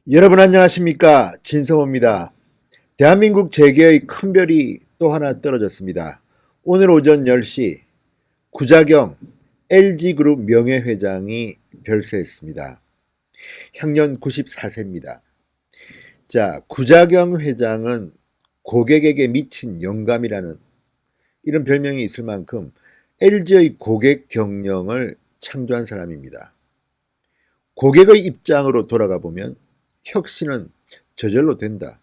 여러분 안녕하십니까? 진성호입니다. 대한민국 재계의 큰 별이 또 하나 떨어졌습니다. 오늘 오전 10시 구자경 LG그룹 명예회장이 별세했습니다. 향년 94세입니다. 자, 구자경 회장은 고객에게 미친 영감이라는 이런 별명이 있을 만큼 LG의 고객 경영을 창조한 사람입니다. 고객의 입장으로 돌아가 보면 혁신은 저절로 된다.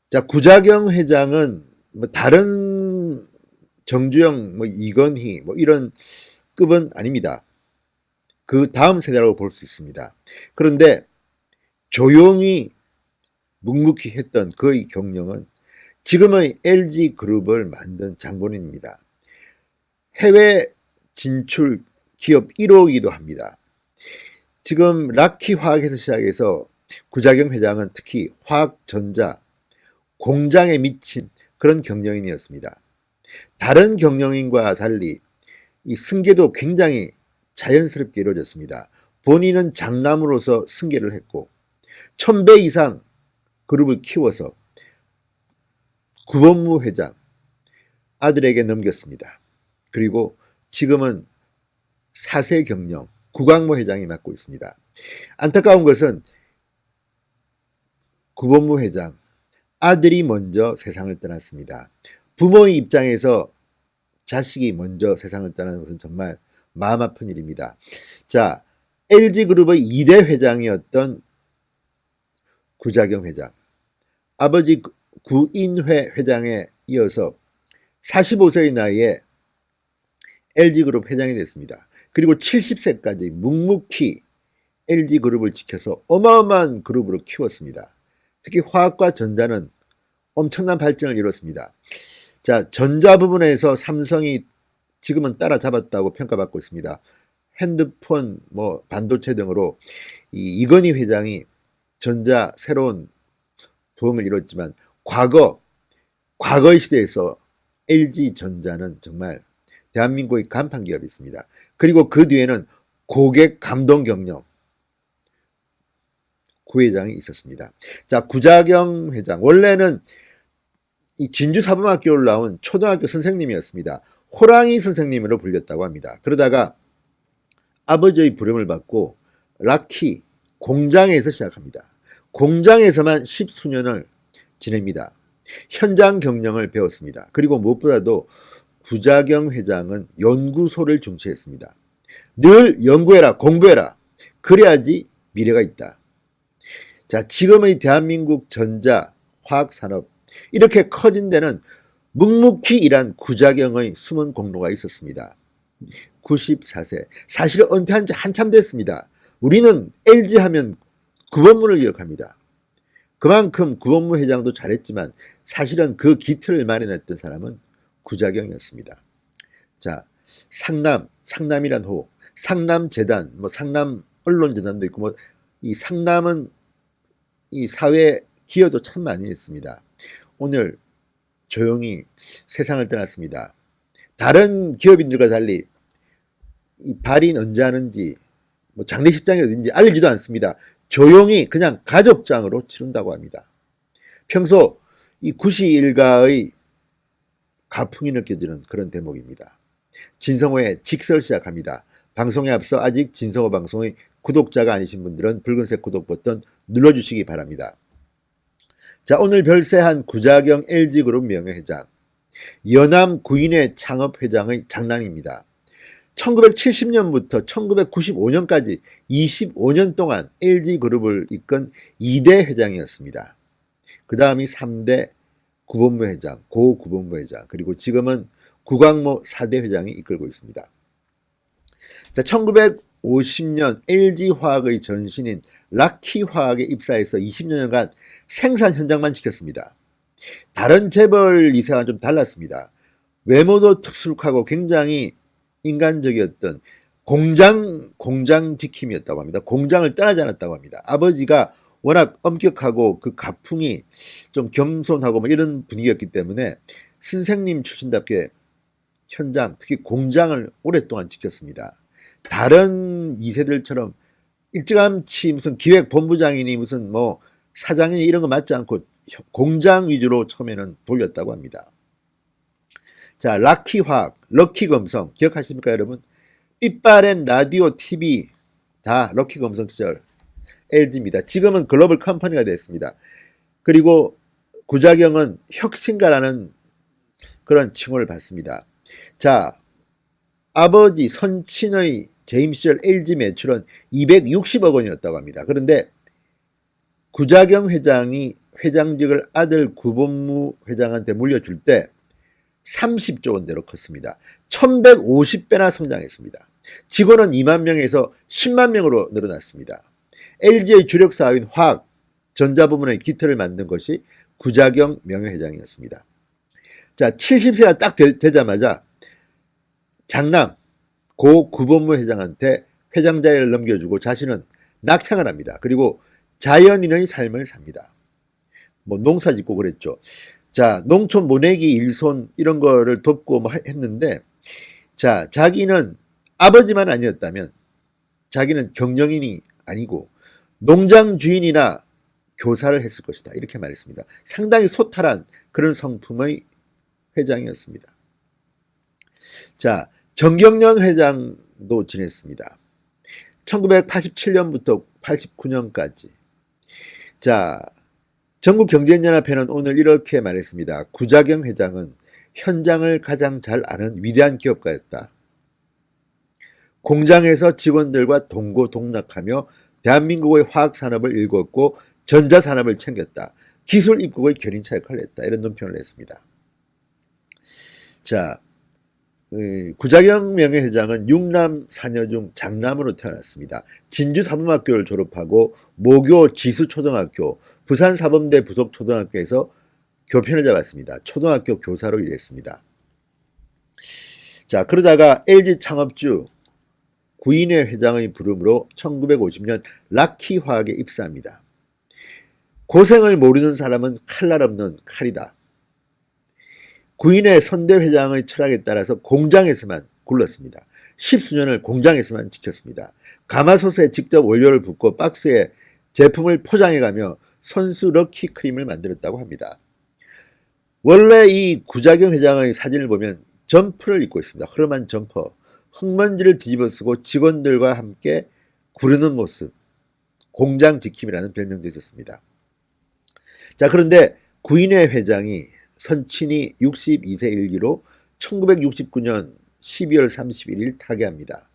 자, 구자경 회장은 다른 정주영, 이건희 이런 급은 아닙니다. 그 다음 세대라고 볼 수 있습니다. 그런데 조용히 묵묵히 했던 그의 경영은 지금의 LG그룹을 만든 장본인입니다. 해외 진출 기업 1호이기도 합니다. 지금 락키 화학에서 시작해서 구자경 회장은 특히 화학, 전자, 공장에 미친 그런 경영인이었습니다. 다른 경영인과 달리 이 승계도 굉장히 자연스럽게 이루어졌습니다. 본인은 장남으로서 승계를 했고 1000배 이상 그룹을 키워서 구본무 회장 아들에게 넘겼습니다. 그리고 지금은 4세 경영 구광모 회장이 맡고 있습니다. 안타까운 것은 구본무 회장 아들이 먼저 세상을 떠났습니다. 부모의 입장에서 자식이 먼저 세상을 떠나는 것은 정말 마음 아픈 일입니다. 자, LG그룹의 2대 회장이었던 구자경 회장, 아버지 구인회 회장에 이어서 45세의 나이에 LG그룹 회장이 됐습니다. 그리고 70세까지 묵묵히 LG그룹을 지켜서 어마어마한 그룹으로 키웠습니다. 특히 화학과 전자는 엄청난 발전을 이뤘습니다. 자, 전자 부분에서 삼성이 지금은 따라잡았다고 평가받고 있습니다. 핸드폰, 반도체 등으로 이건희 회장이 전자 새로운 부흥을 이뤘지만 과거의 시대에서 LG전자는 정말 대한민국의 간판 기업이 있습니다. 그리고 그 뒤에는 고객 감동 경영 구회장이 있었습니다. 자, 구자경 회장 원래는 이 진주사범학교를 나온 초등학교 선생님이었습니다. 호랑이 선생님으로 불렸다고 합니다. 그러다가 아버지의 부름을 받고 락키 공장에서 시작합니다. 공장에서만 10수년을 지냅니다. 현장 경영을 배웠습니다. 그리고 무엇보다도 구자경 회장은 연구소를 중시했습니다. 늘 연구해라, 공부해라. 그래야지 미래가 있다. 자, 지금의 대한민국 전자, 화학산업 이렇게 커진 데는 묵묵히 일한 구자경의 숨은 공로가 있었습니다. 94세. 사실 은퇴한 지 한참 됐습니다. 우리는 LG 하면 구본무를 기억합니다. 그만큼 구본무 회장도 잘했지만 사실은 그 기틀을 마련했던 사람은 구자경이었습니다. 자, 상남이란 호, 상남재단, 상남 언론재단도 있고 이 상남은 이 사회 기여도 참 많이 했습니다. 오늘 조용히 세상을 떠났습니다. 다른 기업인들과 달리 이 발인 언제 하는지 장례식장이 어딘지 알리지도 않습니다. 조용히 그냥 가족장으로 치른다고 합니다. 평소 이 구시 일가의 가풍이 느껴지는 그런 대목입니다. 진성호의 직설 시작합니다. 방송에 앞서 아직 진성호 방송의 구독자가 아니신 분들은 붉은색 구독 버튼 눌러주시기 바랍니다. 자, 오늘 별세한 구자경 LG그룹 명예회장, 연암 구인회 창업회장의 장남입니다. 1970년부터 1995년까지 25년 동안 LG그룹을 이끈 2대 회장이었습니다. 그 다음이 3대 구본무 회장, 고 구본무 회장, 그리고 지금은 구광모 4대 회장이 이끌고 있습니다. 자, 1950년 LG화학의 전신인 락키화학에 입사해서 20년간 생산 현장만 지켰습니다. 다른 재벌 2세와는 좀 달랐습니다. 외모도 특수하고 굉장히 인간적이었던 공장 지킴이었다고 합니다. 공장을 떠나지 않았다고 합니다. 아버지가 워낙 엄격하고 그 가풍이 좀 겸손하고 이런 분위기였기 때문에 선생님 출신답게 현장, 특히 공장을 오랫동안 지켰습니다. 다른 2세들처럼 일찌감치 무슨 기획본부장이니 무슨 뭐 사장이니 이런 거 맞지 않고 공장 위주로 처음에는 돌렸다고 합니다. 자, 락키화학, 럭키금성 기억하십니까 여러분? 삐빠렌 라디오, TV 다 럭키금성 시절 LG입니다. 지금은 글로벌 컴퍼니가 됐습니다. 그리고 구자경은 혁신가라는 그런 칭호를 받습니다. 자, 아버지 선친의 재임 시절 LG 매출은 260억 원이었다고 합니다. 그런데 구자경 회장이 회장직을 아들 구본무 회장한테 물려줄 때 30조 원대로 컸습니다. 1150배나 성장했습니다. 직원은 2만 명에서 10만 명으로 늘어났습니다. LG의 주력 사업인 화학, 전자부문의 기틀을 만든 것이 구자경 명예회장이었습니다. 자, 70세가 딱 되자마자 장남 고 구본무 회장한테 회장 자리를 넘겨주고 자신은 낙향을 합니다. 그리고 자연인의 삶을 삽니다. 뭐 농사 짓고 그랬죠. 자, 농촌 모내기 일손 이런 거를 돕고 뭐 했는데, 자, 자기는 아버지만 아니었다면 자기는 경영인이 아니고 농장 주인이나 교사를 했을 것이다. 이렇게 말했습니다. 상당히 소탈한 그런 성품의 회장이었습니다. 자, 정경련 회장도 지냈습니다. 1987년부터 89년까지. 자, 전국경제연합회는 오늘 이렇게 말했습니다. 구자경 회장은 현장을 가장 잘 아는 위대한 기업가였다. 공장에서 직원들과 동고동락하며 대한민국의 화학산업을 일궜고 전자산업을 챙겼다. 기술 입국의 견인차 역할을 했다. 이런 논평을 냈습니다. 자, 구자경 명예회장은 6남 4녀 중 장남으로 태어났습니다. 진주사범학교를 졸업하고 모교 지수초등학교, 부산사범대 부속초등학교에서 교편을 잡았습니다. 초등학교 교사로 일했습니다. 자, 그러다가 LG 창업주 구인회 회장의 부름으로 1950년 락키화학에 입사합니다. 고생을 모르는 사람은 칼날 없는 칼이다. 구인회 선대 회장의 철학에 따라서 공장에서만 굴렀습니다. 10수년을 공장에서만 지켰습니다. 가마솥에 직접 원료를 붓고 박스에 제품을 포장해가며 선수 럭키 크림을 만들었다고 합니다. 원래 이 구자경 회장의 사진을 보면 점퍼를 입고 있습니다. 허름한 점퍼. 흙먼지를 뒤집어 쓰고 직원들과 함께 구르는 모습. 공장 지킴이라는 별명도 있었습니다. 자, 그런데 구인회 회장이 선친이 62세 일기로 1969년 12월 31일 타계합니다.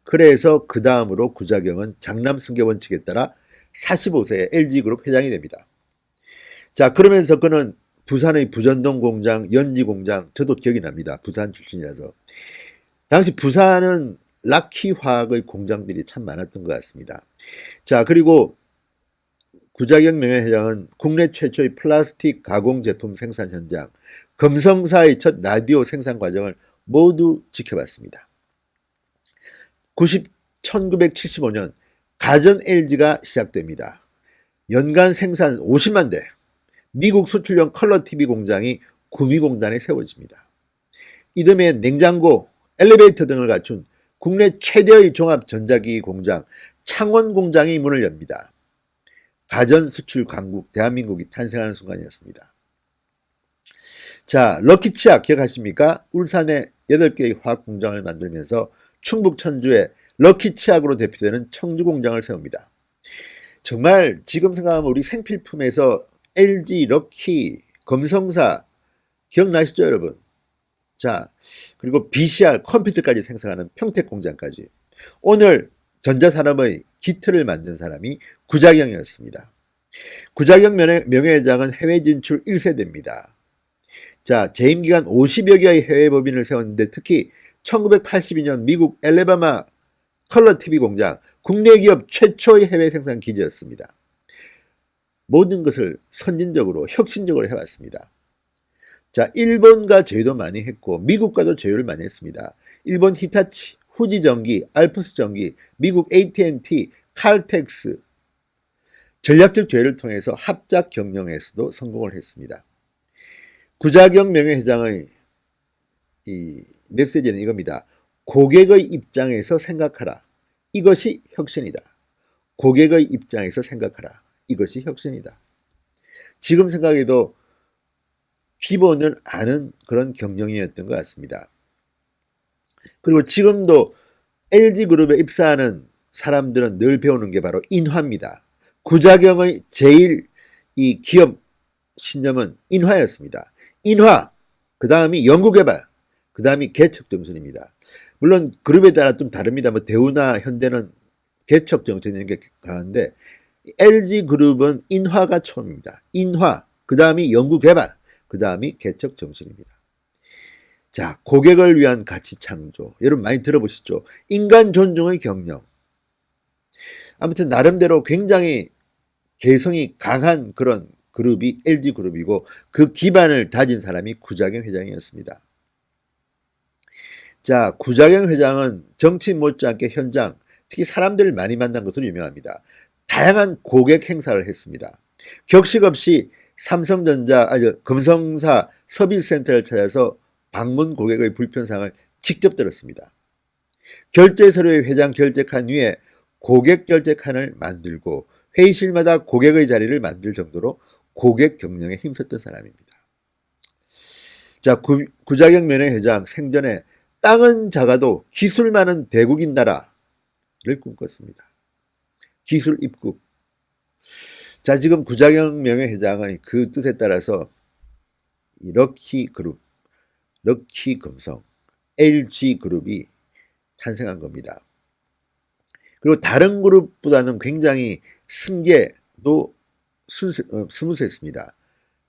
그래서 그 다음으로 구자경은 장남 승계 원칙에 따라 45세에 LG그룹 회장이 됩니다. 자, 그러면서 그는 부산의 부전동 공장, 연지 공장, 저도 기억이 납니다. 부산 출신이라서. 당시 부산은 락키화학의 공장들이 참 많았던 것 같습니다. 자, 그리고 구자경 명예회장은 국내 최초의 플라스틱 가공 제품 생산 현장, 금성사의 첫 라디오 생산 과정을 모두 지켜봤습니다. 1975년 가전 LG가 시작됩니다. 연간 생산 50만 대, 미국 수출용 컬러 TV 공장이 구미공단에 세워집니다. 이듬해 냉장고, 엘리베이터 등을 갖춘 국내 최대의 종합 전자기기 공장 창원 공장이 문을 엽니다. 가전 수출 강국 대한민국이 탄생하는 순간이었습니다. 자, 럭키치약 기억하십니까? 울산에 8개의 화학 공장을 만들면서 충북 천주에 럭키치약으로 대표되는 청주 공장을 세웁니다. 정말 지금 생각하면 우리 생필품에서 LG, 럭키, 금성사 기억나시죠 여러분? 자, 그리고 BCR 컴퓨터까지 생산하는 평택 공장까지. 오늘 전자산업의 기틀을 만든 사람이 구자경이었습니다. 구자경 명예회장은 해외 진출 1세대입니다. 자, 재임 기간 50여 개의 해외 법인을 세웠는데 특히 1982년 미국 엘레바마 컬러 TV 공장, 국내 기업 최초의 해외 생산 기지였습니다. 모든 것을 선진적으로 혁신적으로 해왔습니다. 자, 일본과 제휴도 많이 했고 미국과도 제휴를 많이 했습니다. 일본 히타치, 후지전기, 알프스전기, 미국 AT&T, 칼텍스 전략적 제휴를 통해서 합작 경영에서도 성공을 했습니다. 구자경 명예회장의 이 메시지는 이겁니다. 고객의 입장에서 생각하라. 이것이 혁신이다. 고객의 입장에서 생각하라. 이것이 혁신이다. 지금 생각해도 기본을 아는 그런 경영이었던 것 같습니다. 그리고 지금도 LG그룹에 입사하는 사람들은 늘 배우는 게 바로 인화입니다. 구자경의 제일 이 기업 신념은 인화였습니다. 인화, 그 다음이 연구개발, 그 다음이 개척정신입니다. 물론 그룹에 따라 좀 다릅니다. 뭐 대우나 현대는 개척정신인 게 강한데 LG그룹은 인화가 처음입니다. 인화, 그 다음이 연구개발, 그 다음이 개척정신입니다. 자, 고객을 위한 가치 창조. 여러분 많이 들어보시죠? 인간 존중의 경영. 아무튼 나름대로 굉장히 개성이 강한 그런 그룹이 LG그룹이고 그 기반을 다진 사람이 구자경 회장이었습니다. 자, 구자경 회장은 정치 못지않게 현장, 특히 사람들을 많이 만난 것으로 유명합니다. 다양한 고객 행사를 했습니다. 격식 없이 삼성전자, 금성사 서비스센터를 찾아서 방문 고객의 불편사항을 직접 들었습니다. 결제 서류의 회장 결제 칸 위에 고객 결제 칸을 만들고 회의실마다 고객의 자리를 만들 정도로 고객 경영에 힘썼던 사람입니다. 자, 구자경 명예회장 생전에 땅은 작아도 기술 많은 대국인 나라를 꿈꿨습니다. 기술 입국. 자, 지금 구자경 명예회장의 그 뜻에 따라서 이 럭키그룹, 럭키금성, LG그룹이 탄생한 겁니다. 그리고 다른 그룹보다는 굉장히 승계도 스무스했습니다.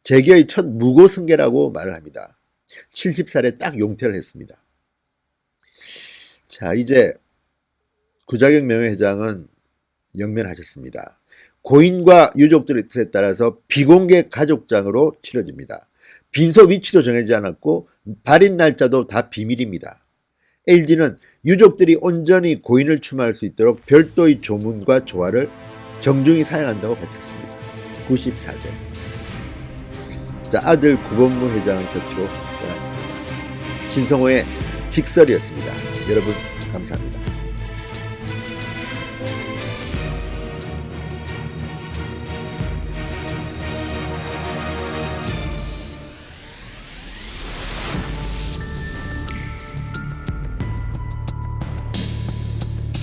재계의 첫 무고 승계라고 말을 합니다. 70살에 딱 용퇴를 했습니다. 자, 이제 구자경 명예회장은 영면하셨습니다. 고인과 유족들의 뜻에 따라서 비공개 가족장으로 치러집니다. 빈소 위치도 정해지지 않았고 발인 날짜도 다 비밀입니다. LG는 유족들이 온전히 고인을 추모할 수 있도록 별도의 조문과 조화를 정중히 사용한다고 밝혔습니다. 94세. 자, 아들 구본무 회장을 곁으로 떠났습니다. 진성호의 직설이었습니다. 여러분 감사합니다.